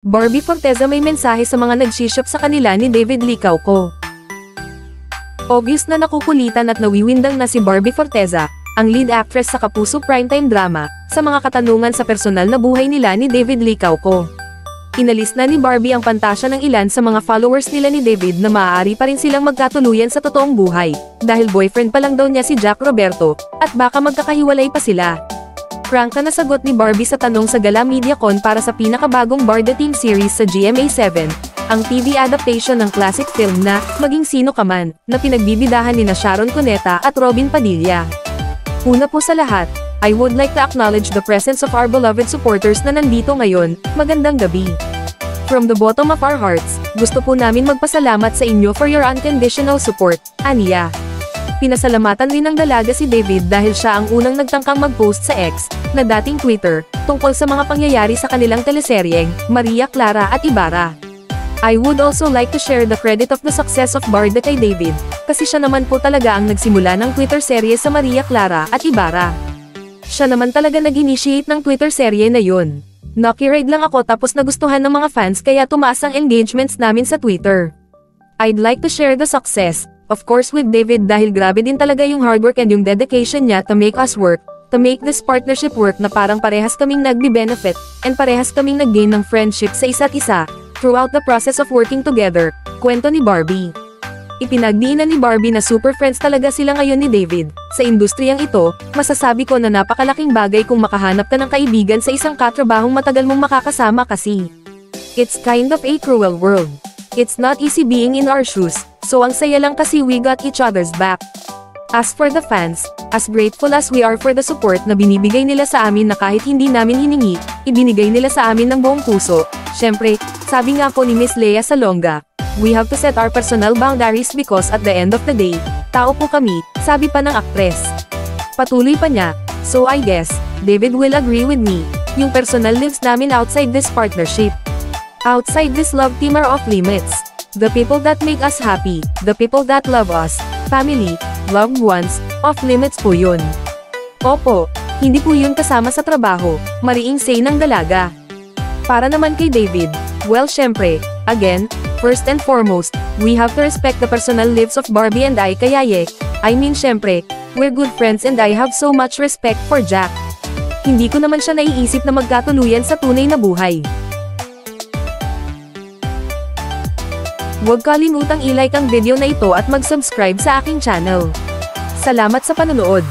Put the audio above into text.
Barbie Forteza may mensahe sa mga nagsishop sa kanila ni David Lee Cauco. Obvious na nakukulitan at nawiwindang na si Barbie Forteza, ang lead actress sa Kapuso primetime drama, sa mga katanungan sa personal na buhay nila ni David Lee Cauco. Inalis na ni Barbie ang pantasya ng ilan sa mga followers nila ni David na maaari pa rin silang magkatuluyan sa totoong buhay, dahil boyfriend pa lang daw niya si Jack Roberto, at baka magkakahiwalay pa sila. Prangka na sagot ni Barbie sa tanong sa Gala MediaCon para sa pinakabagong Barda Team series sa GMA7, ang TV adaptation ng classic film na Maging Sino Ka Man, na pinagbibidahan ni Sharon Cuneta at Robin Padilla. Una po sa lahat, I would like to acknowledge the presence of our beloved supporters na nandito ngayon. Magandang gabi. From the bottom of our hearts, gusto po namin magpasalamat sa inyo for your unconditional support, aniya. Pinasalamatan rin ng dalaga si David dahil siya ang unang nagtangkang mag-post sa X, na dating Twitter, tungkol sa mga pangyayari sa kanilang teleseryeng, Maria Clara at Ibarra. I would also like to share the credit of the success of Barda kay David, kasi siya naman po talaga ang nagsimula ng Twitter serye sa Maria Clara at Ibarra. Siya naman talaga nag-initiate ng Twitter serye na yun. Nakiride lang ako tapos nagustuhan ng mga fans kaya tumaas ang engagements namin sa Twitter. I'd like to share the success, of course with David dahil grabe din talaga yung hard work and yung dedication niya to make us work, to make this partnership work na parang parehas kaming nagbe-benefit, and parehas kaming nag-gain ng friendship sa isa't isa, throughout the process of working together, kwento ni Barbie. Ipinagdiinan ni Barbie na super friends talaga sila ngayon ni David. Sa industriyang ito, masasabi ko na napakalaking bagay kung makahanap ka ng kaibigan sa isang katrabahong matagal mong makakasama kasi. It's kind of a cruel world. It's not easy being in our shoes, so ang saya lang kasi we got each other's back. As for the fans, as grateful as we are for the support na binibigay nila sa amin na kahit hindi namin hiningi, ibinigay nila sa amin ng buong puso. Syempre, sabi nga po ni Miss Lea Salonga, we have to set our personal boundaries because at the end of the day, tao po kami, sabi pa ng aktres. Patuloy pa niya, so I guess, David will agree with me, yung personal lives namin outside this partnership. Outside this love team are off limits. The people that make us happy, the people that love us, family, loved ones, off limits po yun. Opo, hindi po yun kasama sa trabaho, mariing say ng dalaga. Para naman kay David, well syempre, again, first and foremost, we have to respect the personal lives of Barbie and I kaya I mean syempre, we're good friends and I have so much respect for Jack. Hindi ko naman siya naiisip na magkatuluyan sa tunay na buhay. Huwag kalimutang i-like ang video na ito at mag-subscribe sa aking channel. Salamat sa panonood.